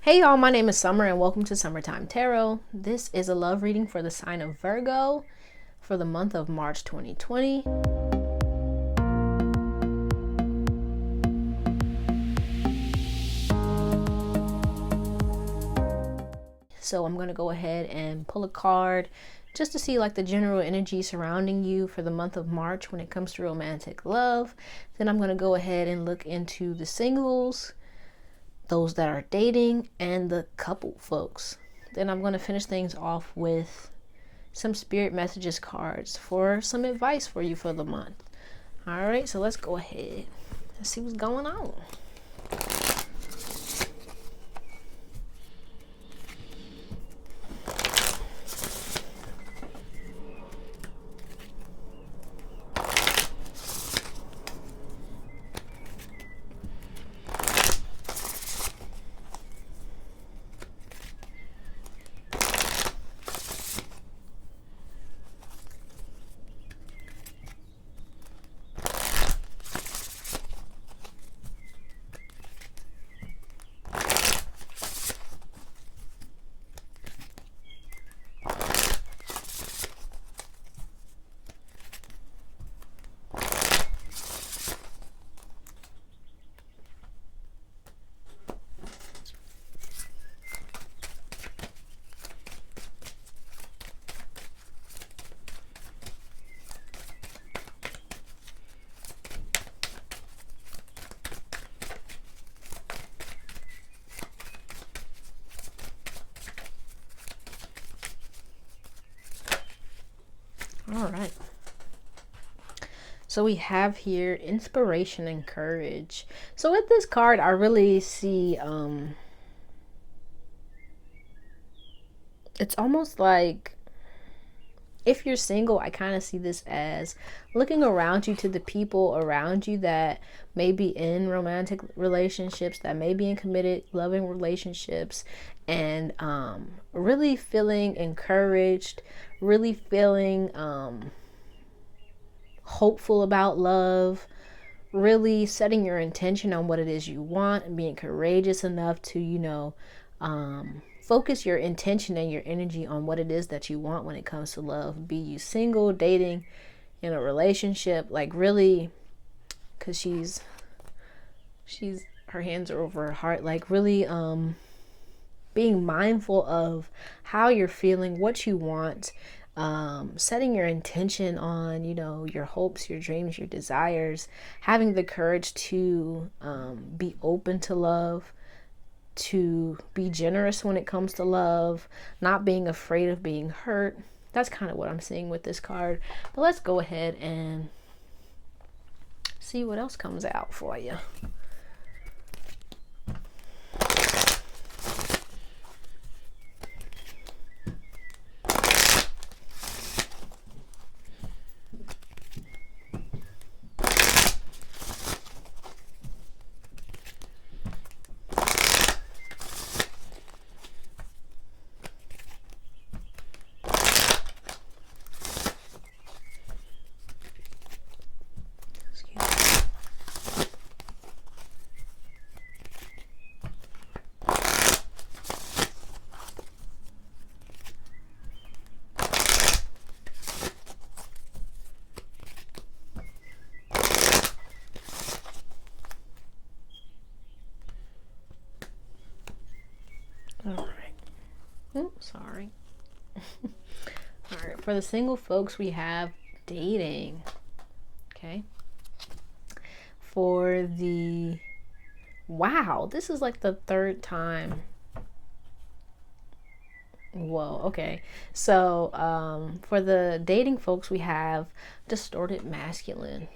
Hey y'all, my name is Summer and welcome to Summertime Tarot. This is a love reading for the sign of Virgo for the month of March 2020. So I'm going to go ahead and pull a card just to see like the general energy surrounding you for the month of March when it comes to romantic love. Then I'm going to go ahead and look into the singles, those that are dating, and the couple folks. Then I'm going to finish things off with some spirit messages cards for some advice for you for the month. All right, so let's go ahead and see what's going on. All right. So we have here inspiration and courage. So with this card, I really see it's almost like if you're single, I kind of see this as looking around you to the people around you that may be in romantic relationships, that may be in committed, loving relationships, and really feeling encouraged, really feeling hopeful about love, really setting your intention on what it is you want and being courageous enough to, focus your intention and your energy on what it is that you want when it comes to love. Be you single, dating, in a relationship, like really, because she's her hands are over her heart, like really being mindful of how you're feeling, what you want, setting your intention on, your hopes, your dreams, your desires, having the courage to be open to love, to be generous when it comes to love, not being afraid of being hurt. That's kind of what I'm seeing with this card. But let's go ahead and see what else comes out for you. All right. Oh, sorry. All right. For the single folks, we have dating. Okay. For the wow, this is like the third time. Whoa. Okay. So, for the dating folks, we have distorted masculine,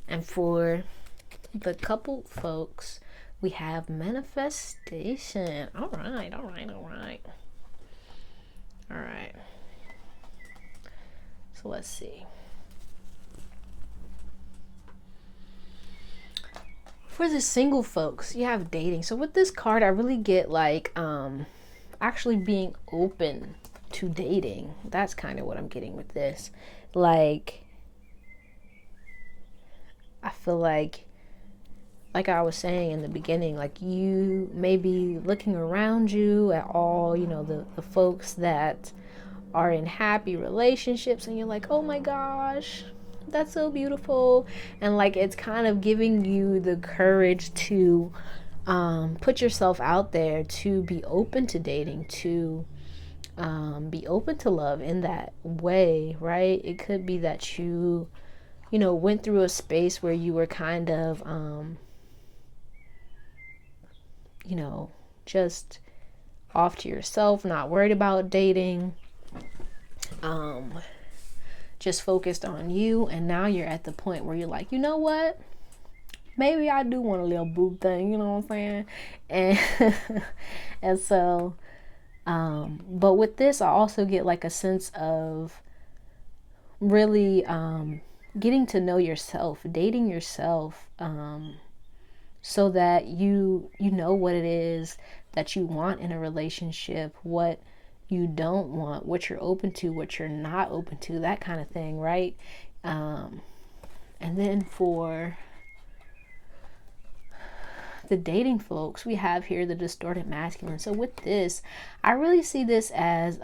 and for the couple folks, we have manifestation. All right, all right, all right. All right. So let's see. For the single folks, you have dating. So with this card, I really get like actually being open to dating. That's kind of what I'm getting with this. Like, I feel like like I was saying in the beginning, like you may be looking around you at all, the folks that are in happy relationships, and you're like, oh my gosh, that's so beautiful. And like it's kind of giving you the courage to put yourself out there, to be open to dating, to be open to love in that way, right? It could be that you went through a space where you were kind of just off to yourself, not worried about dating, just focused on you. And now you're at the point where you're like, you know what? Maybe I do want a little boob thing, you know what I'm saying? And and so, but with this, I also get like a sense of really getting to know yourself, dating yourself, so that you know what it is that you want in a relationship, what you don't want, what you're open to, what you're not open to, that kind of thing, right? And then for the dating folks, we have here the distorted masculine. So with this, I really see this as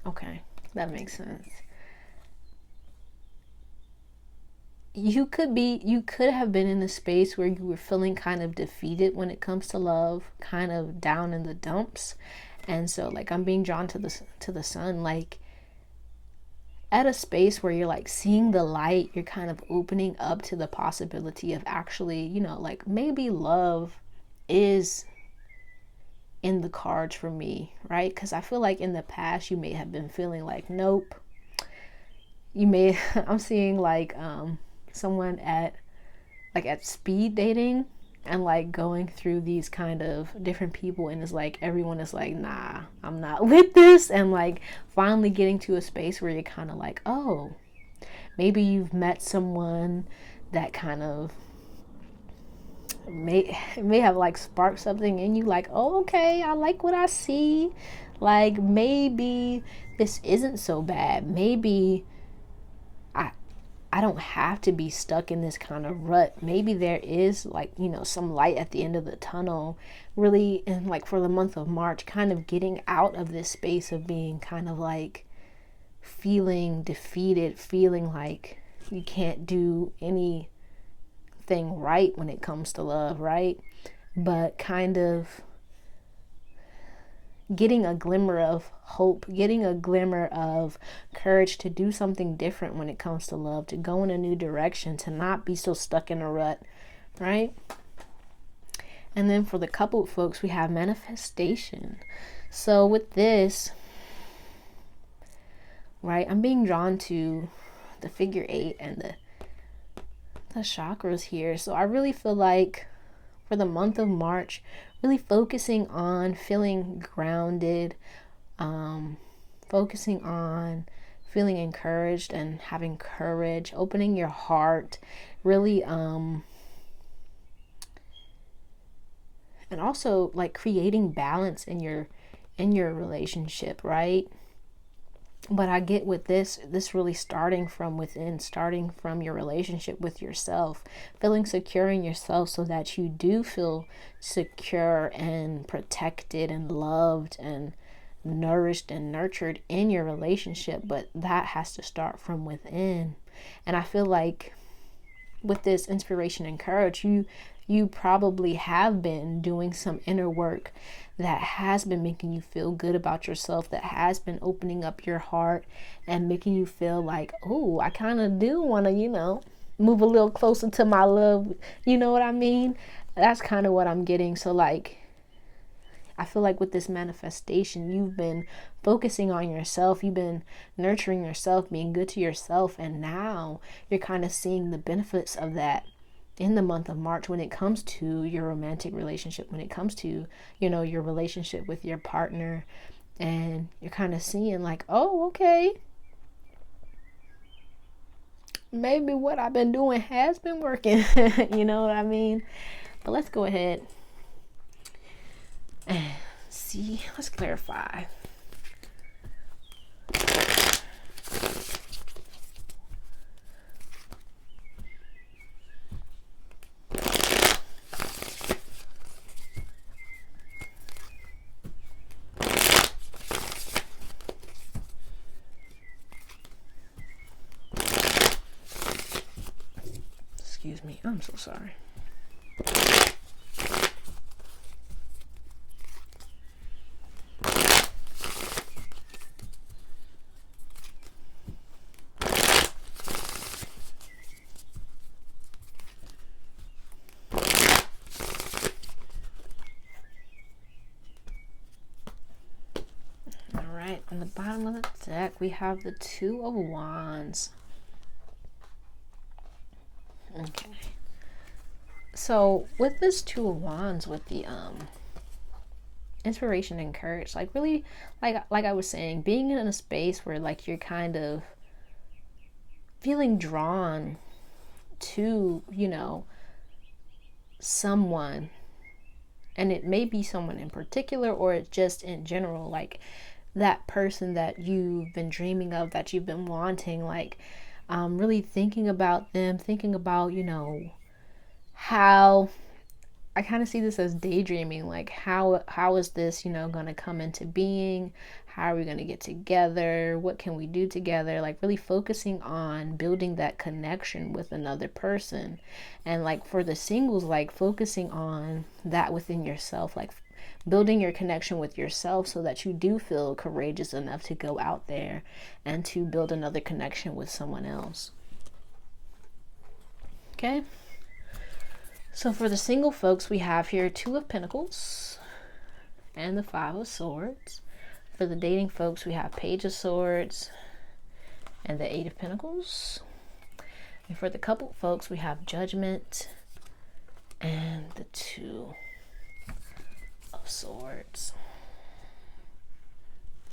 okay, that makes sense. You could have been in a space where you were feeling kind of defeated when it comes to love, kind of down in the dumps. And so like I'm being drawn to the sun, like at a space where you're like seeing the light, you're kind of opening up to the possibility of actually, like maybe love is in the cards for me, right? Because I feel like in the past you may have been feeling like, nope. I'm seeing like someone at speed dating and like going through these kind of different people, and it's like everyone is like, nah, I'm not with this. And like finally getting to a space where you're kind of like, oh, maybe you've met someone that kind of may have like sparked something in you, like, oh, okay, I like what I see. Like maybe this isn't so bad. Maybe I don't have to be stuck in this kind of rut. Maybe there is like, some light at the end of the tunnel, really. And like for the month of March, kind of getting out of this space of being kind of like feeling defeated, feeling like you can't do anything right when it comes to love, right? But kind of getting a glimmer of hope, getting a glimmer of courage to do something different when it comes to love, to go in a new direction, to not be so stuck in a rut, right? And then for the coupled folks, we have manifestation. So with this, right, I'm being drawn to the figure 8 and the chakras here. So I really feel like for the month of March, really focusing on feeling grounded, focusing on feeling encouraged and having courage, opening your heart, really, and also like creating balance in your relationship, right? But I get with this really starting from within, starting from your relationship with yourself, feeling secure in yourself so that you do feel secure and protected and loved and nourished and nurtured in your relationship. But that has to start from within. And I feel like with this inspiration and courage, you probably have been doing some inner work that has been making you feel good about yourself, that has been opening up your heart and making you feel like, oh, I kind of do want to, move a little closer to my love. You know what I mean? That's kind of what I'm getting. So like, I feel like with this manifestation, you've been focusing on yourself, you've been nurturing yourself, being good to yourself, and now you're kind of seeing the benefits of that in the month of March when it comes to your romantic relationship, when it comes to, your relationship with your partner. And you're kind of seeing like, oh, okay, maybe what I've been doing has been working. You know what I mean? But let's go ahead and see. Let's clarify. Excuse me, I'm so sorry. Alright, on the bottom of the deck, we have the Two of Wands. Okay. So with this Two of Wands, with the inspiration and courage, like really, like I was saying, being in a space where like you're kind of feeling drawn to, you know, someone, and it may be someone in particular or it's just in general, like that person that you've been dreaming of, that you've been wanting, like really thinking about them, thinking about, you know, how I kind of see this as daydreaming, like how is this, you know, going to come into being? How are we going to get together? What can we do together? Like really focusing on building that connection with another person. And like for the singles, like focusing on that within yourself, like building your connection with yourself so that you do feel courageous enough to go out there and to build another connection with someone else. Okay? So for the single folks, we have here Two of Pentacles and the Five of Swords. For the dating folks, we have Page of Swords and the Eight of Pentacles. And for the couple folks, we have Judgment and the Two of Swords.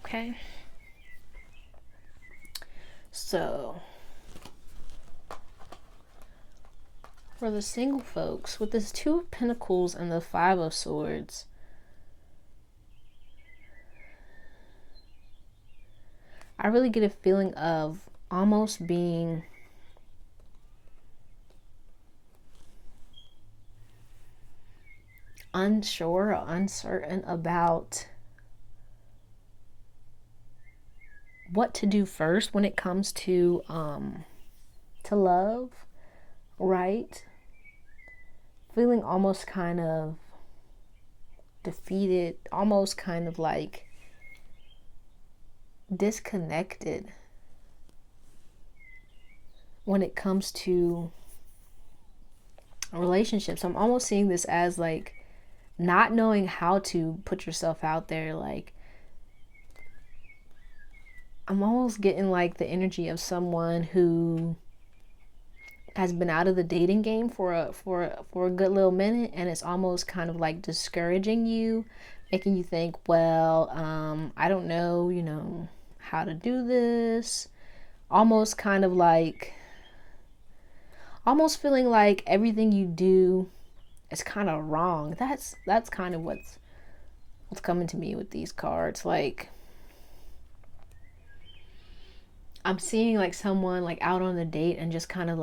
Okay. So for the single folks, with this Two of Pentacles and the Five of Swords, I really get a feeling of almost being unsure or uncertain about what to do first when it comes to love, right? Feeling almost kind of defeated, almost kind of like disconnected when it comes to relationships. I'm almost seeing this as like not knowing how to put yourself out there. Like I'm almost getting like the energy of someone who has been out of the dating game for a good little minute, and it's almost kind of like discouraging you, making you think, well, I don't know, you know, how to do this. Almost kind of like, almost feeling like everything you do is kind of wrong. That's kind of what's coming to me with these cards. Like I'm seeing like someone like out on a date and just kind of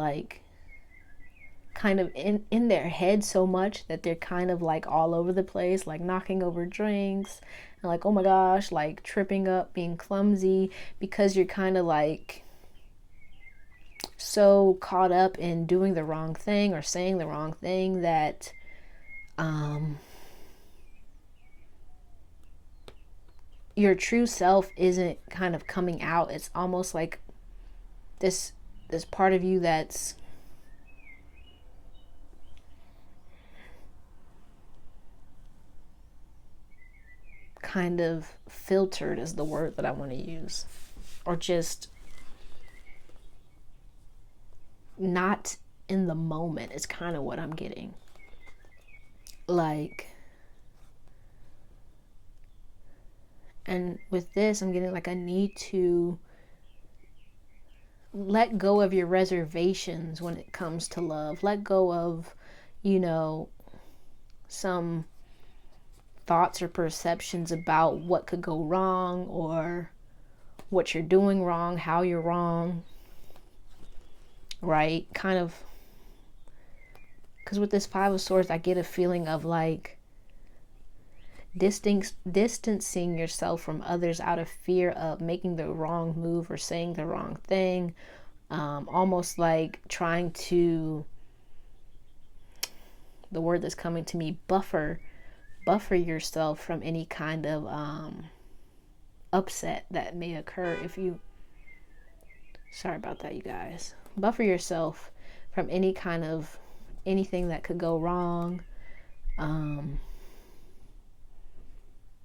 in their head so much that they're kind of like all over the place, like knocking over drinks and like, oh my gosh, like tripping up, being clumsy, because you're kind of like so caught up in doing the wrong thing or saying the wrong thing that your true self isn't kind of coming out. It's almost like this part of you that's kind of filtered is the word that I want to use, or just not in the moment is kind of what I'm getting. Like, and with this, I'm getting like I need to let go of your reservations when it comes to love. Let go of, you know, some thoughts or perceptions about what could go wrong, or what you're doing wrong, how you're wrong, right? Kind of, because with this Five of Swords, I get a feeling of like distancing yourself from others out of fear of making the wrong move or saying the wrong thing. Almost like trying to, the word that's coming to me, buffer yourself from any kind of upset that may occur if you, sorry about that, you guys. Buffer yourself from any kind of anything that could go wrong,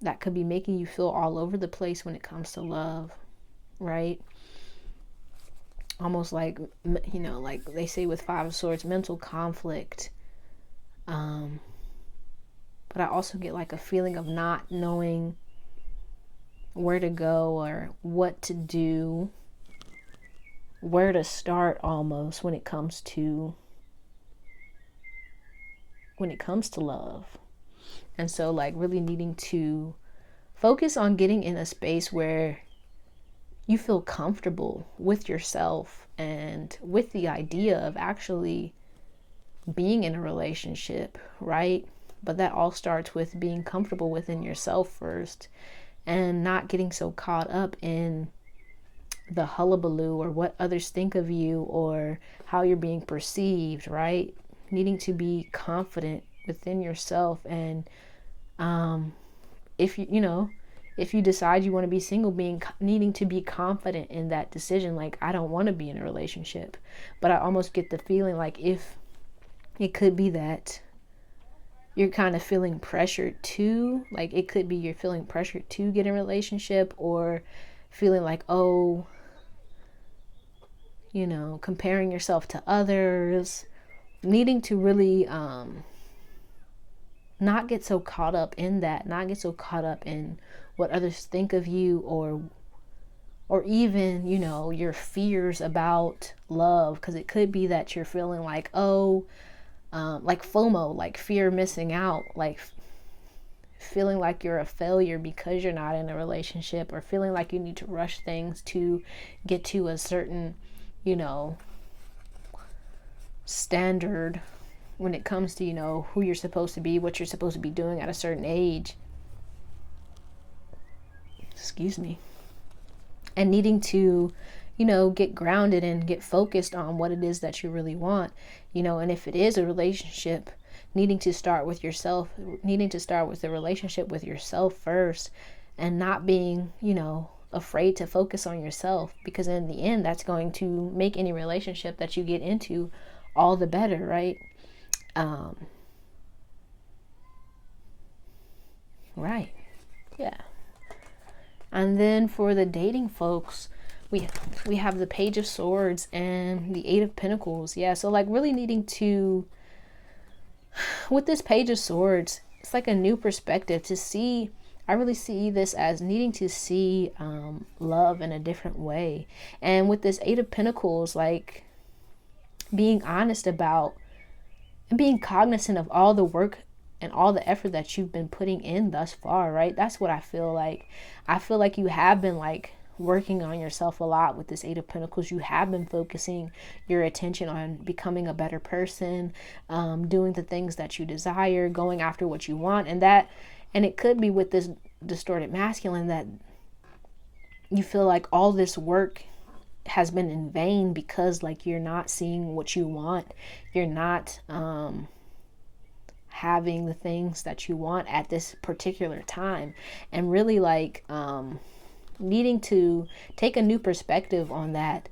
that could be making you feel all over the place when it comes to love, right? Almost like, you know, like they say with Five of Swords, mental conflict. But I also get like a feeling of not knowing where to go or what to do, where to start almost when it comes to love. And so like really needing to focus on getting in a space where you feel comfortable with yourself and with the idea of actually being in a relationship, right? But that all starts with being comfortable within yourself first, and not getting so caught up in the hullabaloo or what others think of you or how you're being perceived, right? Needing to be confident within yourself. And if you decide you want to be single, needing to be confident in that decision. Like, I don't want to be in a relationship, but I almost get the feeling like if it could be that you're kind of feeling pressured to, like it could be you're feeling pressured to get in a relationship, or feeling like, oh, you know, comparing yourself to others, needing to really not get so caught up in that, not get so caught up in what others think of you, or even, you know, your fears about love. Because it could be that you're feeling like, oh, like FOMO, like fear of missing out, like feeling like you're a failure because you're not in a relationship, or feeling like you need to rush things to get to a certain, you know, standard when it comes to, you know, who you're supposed to be, what you're supposed to be doing at a certain age. Excuse me. And needing to, you know, get grounded and get focused on what it is that you really want, you know. And if it is a relationship, needing to start with yourself, needing to start with the relationship with yourself first, and not being, you know, afraid to focus on yourself, because in the end, that's going to make any relationship that you get into all the better, right? Right. Yeah. And then for the dating folks, we have the Page of Swords and the Eight of Pentacles. Yeah, so like really needing to, with this Page of Swords, it's like a new perspective to see. I really see this as needing to see love in a different way. And with this Eight of Pentacles, like being honest about and being cognizant of all the work and all the effort that you've been putting in thus far, right? That's what I feel like. I feel like you have been like working on yourself a lot with this Eight of Pentacles. You have been focusing your attention on becoming a better person, doing the things that you desire, going after what you want. And it could be with this distorted masculine that you feel like all this work has been in vain because like you're not seeing what you want. You're not having the things that you want at this particular time. And really like needing to take a new perspective on that,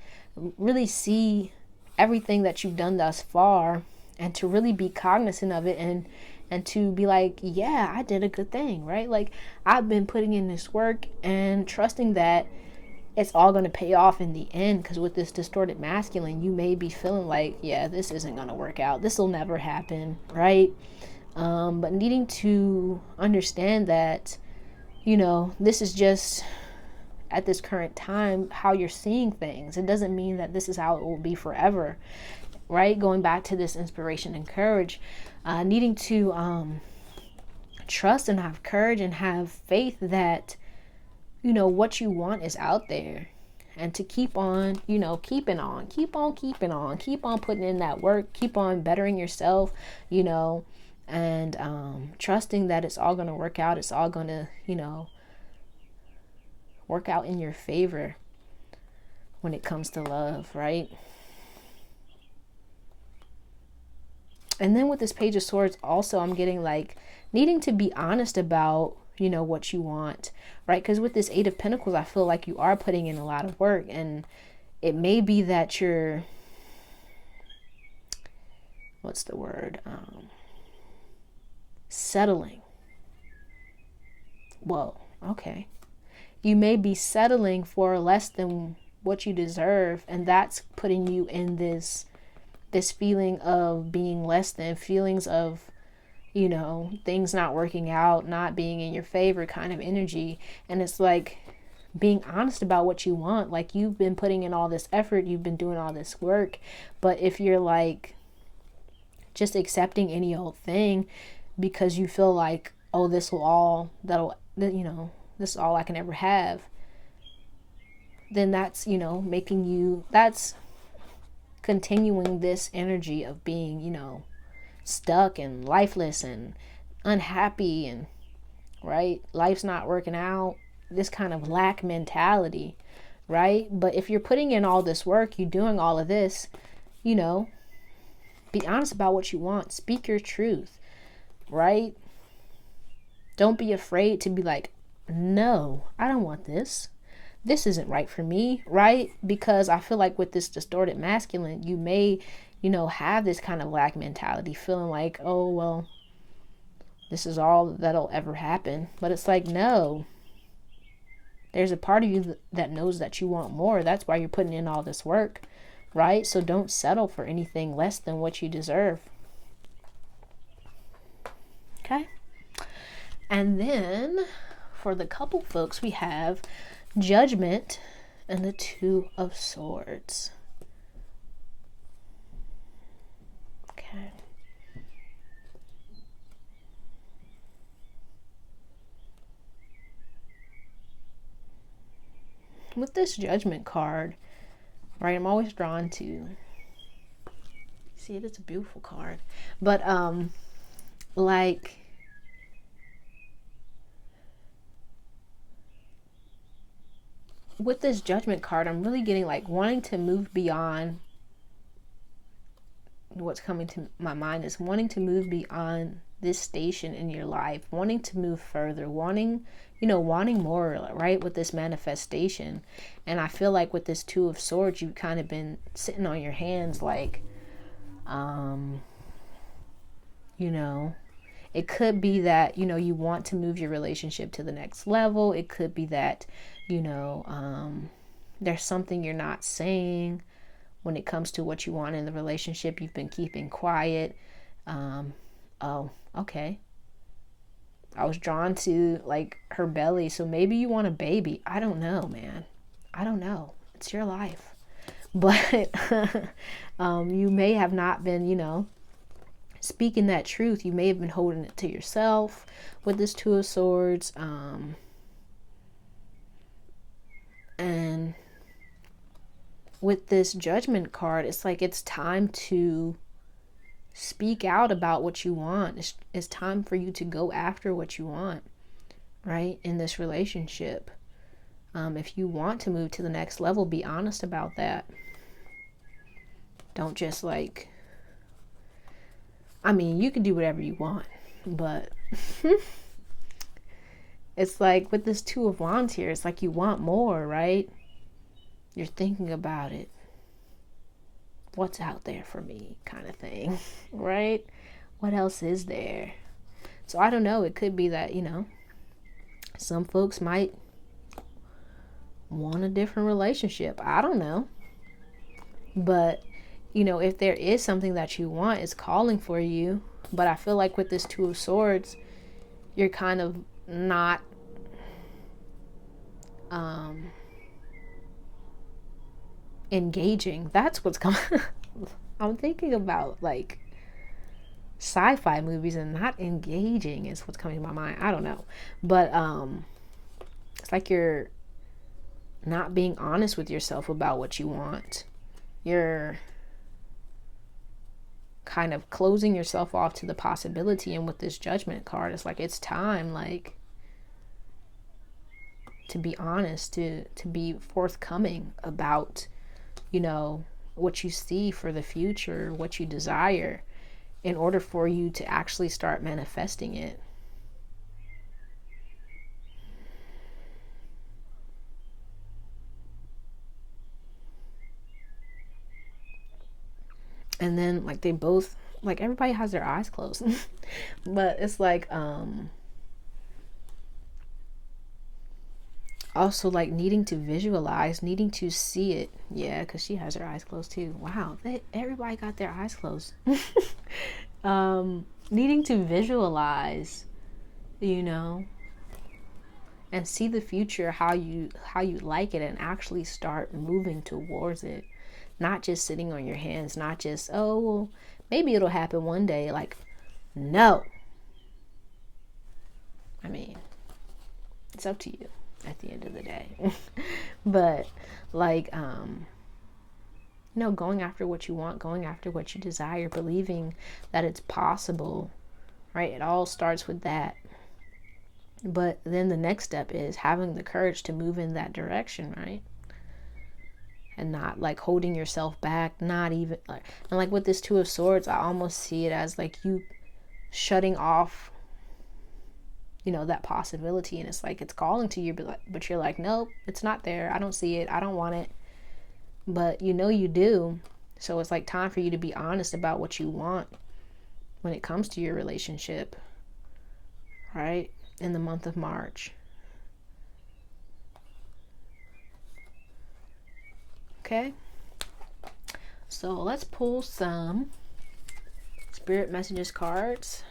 really see everything that you've done thus far, and to really be cognizant of it, and to be like, yeah, I did a good thing, right? Like I've been putting in this work and trusting that it's all going to pay off in the end. Because with this distorted masculine, you may be feeling like, yeah, this isn't going to work out, this will never happen, right? But needing to understand that, you know, this is just at this current time how you're seeing things. It doesn't mean that this is how it will be forever, right? Going back to this inspiration and courage, needing to trust and have courage and have faith that, you know, what you want is out there. and to keep on, keeping on, keep on keeping on, keep on putting in that work, keep on bettering yourself, and trusting that it's all going to work out. It's all going to, work out in your favor when it comes to love, right? And then with this Page of Swords, also, I'm getting like needing to be honest about, what you want, right? Because with this Eight of Pentacles, I feel like you are putting in a lot of work, and it may be that you're, what's the word? Settling. Whoa, okay. You may be settling for less than what you deserve, and that's putting you in this feeling of being less than, feelings of, things not working out, not being in your favor kind of energy. And it's like being honest about what you want. Like, you've been putting in all this effort, you've been doing all this work, but if you're like just accepting any old thing because you feel like, oh, this is all I can ever have, then that's, that's continuing this energy of being, stuck and lifeless and unhappy, and right, life's not working out, this kind of lack mentality, right? But if you're putting in all this work, you're doing all of this, be honest about what you want, speak your truth, right? Don't be afraid to be like, no, I don't want this. This isn't right for me, right? Because I feel like with this distorted masculine, you may, have this kind of lack mentality, feeling like, oh, well, this is all that'll ever happen. But it's like, no, there's a part of you that knows that you want more. That's why you're putting in all this work, right? So don't settle for anything less than what you deserve. Okay. And then for the couple folks, we have Judgment and the Two of Swords. Okay. With this Judgment card, right, I'm always drawn to, see it, it's a beautiful card, but like, with this Judgment card, I'm really getting like wanting to move beyond, what's coming to my mind is wanting to move beyond this station in your life, wanting to move further, wanting more, right, with this manifestation. And I feel like with this Two of Swords, you've kind of been sitting on your hands, like, it could be that, you want to move your relationship to the next level. It could be that, there's something you're not saying when it comes to what you want in the relationship. You've been keeping quiet. Oh, okay. I was drawn to like her belly. So maybe you want a baby. I don't know, man. I don't know. It's your life. But you may have not been, speaking that truth. You may have been holding it to yourself with this Two of Swords. And with this Judgment card, it's like it's time to speak out about what you want. It's time for you to go after what you want, right, in this relationship. If you want to move to the next level, be honest about that. Don't just like, you can do whatever you want, but it's like with this Two of Wands here, it's like you want more, right? You're thinking about it. What's out there for me, kind of thing, right? What else is there? So I don't know. It could be that, some folks might want a different relationship. I don't know. But, if there is something that you want, it's calling for you. But I feel like with this Two of Swords, you're kind of not engaging. That's what's coming. I'm thinking about like sci-fi movies, and not engaging is what's coming to my mind. I don't know, but it's like you're not being honest with yourself about what you want. You're kind of closing yourself off to the possibility. And with this Judgment card, it's like it's time, like, to be honest, to be forthcoming about, you know, what you see for the future, what you desire, in order for you to actually start manifesting it. And then, like, they both, like, everybody has their eyes closed. But it's like, also, like, needing to visualize, needing to see it. Yeah, because she has her eyes closed too. Wow, everybody got their eyes closed. Needing to visualize, you know, and see the future, how you like it, and actually start moving towards it. Not just sitting on your hands, not just, oh, well, maybe it'll happen one day. Like, no. I mean, it's up to you at the end of the day. But, like, you know, going after what you want, going after what you desire, believing that it's possible, right? It all starts with that. But then the next step is having the courage to move in that direction, right? And not, like, holding yourself back, not even, like, and, like, with this Two of Swords, I almost see it as, like, you shutting off, you know, that possibility. And it's like, it's calling to you, but you're like, nope, it's not there. I don't see it. I don't want it. But you know you do. So it's like time for you to be honest about what you want when it comes to your relationship, right? In the month of March. Okay, so let's pull some Spirit Messages cards.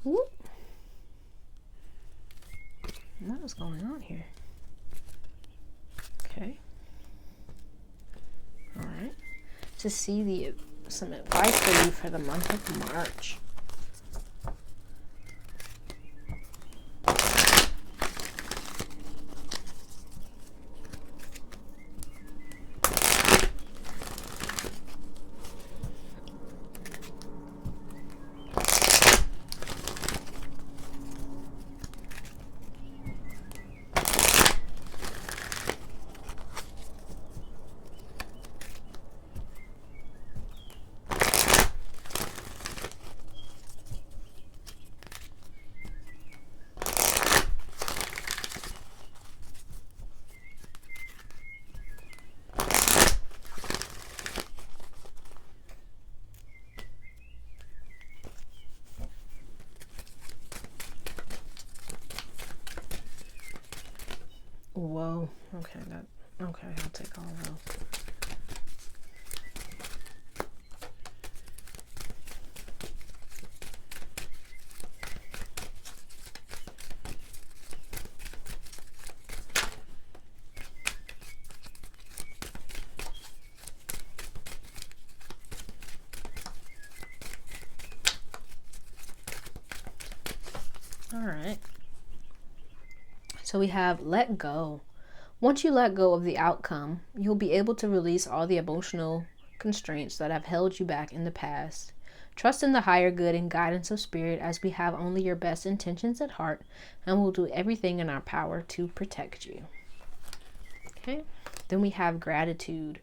Whoop. What is going on here? Okay. All right. To see some advice for you for the month of March. Whoa. Okay, I'll take all of those. All right. So we have let go. Once you let go of the outcome, you'll be able to release all the emotional constraints that have held you back in the past. Trust in the higher good and guidance of spirit, as we have only your best intentions at heart, and we'll do everything in our power to protect you. Okay. Then we have gratitude.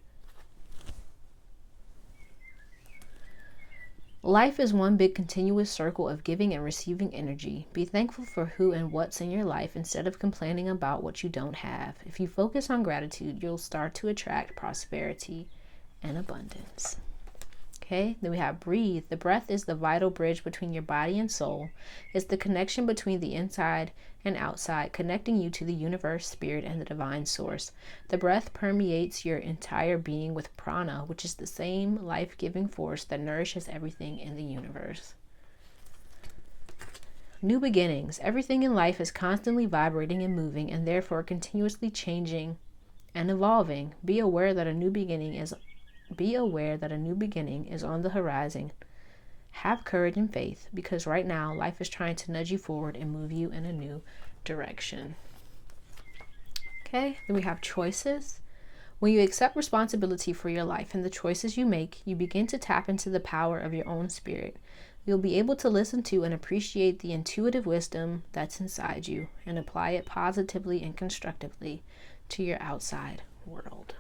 Life is one big continuous circle of giving and receiving energy. Be thankful for who and what's in your life instead of complaining about what you don't have. If you focus on gratitude, you'll start to attract prosperity and abundance. Okay, then we have breathe. The breath is the vital bridge between your body and soul. It's the connection between the inside and outside, connecting you to the universe, spirit, and the divine source. The breath permeates your entire being with prana, which is the same life-giving force that nourishes everything in the universe. New beginnings. Everything in life is constantly vibrating and moving, and therefore continuously changing and evolving. Be aware that a new beginning is on the horizon. Have courage and faith, because right now life is trying to nudge you forward and move you in a new direction. Okay, then we have choices. When you accept responsibility for your life and the choices you make, you begin to tap into the power of your own spirit. You'll be able to listen to and appreciate the intuitive wisdom that's inside you and apply it positively and constructively to your outside world.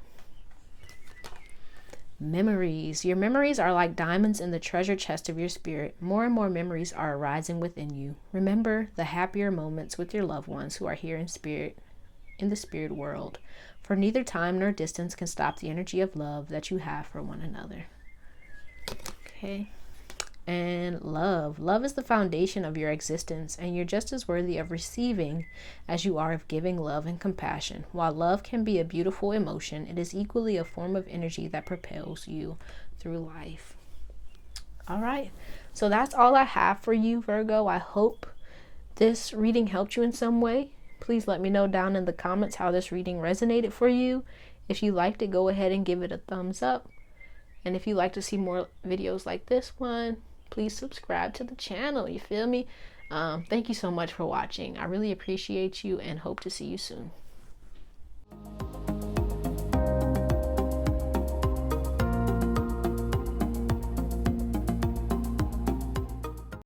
Memories. Your memories are like diamonds in the treasure chest of your spirit. More and more memories are arising within you. Remember the happier moments with your loved ones who are here in spirit, in the spirit world, for neither time nor distance can stop the energy of love that you have for one another. Okay. And love. Love is the foundation of your existence, and you're just as worthy of receiving as you are of giving love and compassion. While love can be a beautiful emotion, it is equally a form of energy that propels you through life. All right. So that's all I have for you, Virgo. I hope this reading helped you in some way. Please let me know down in the comments how this reading resonated for you. If you liked it, go ahead and give it a thumbs up. And if you'd like to see more videos like this one, please subscribe to the channel. You feel me? Thank you so much for watching. I really appreciate you and hope to see you soon.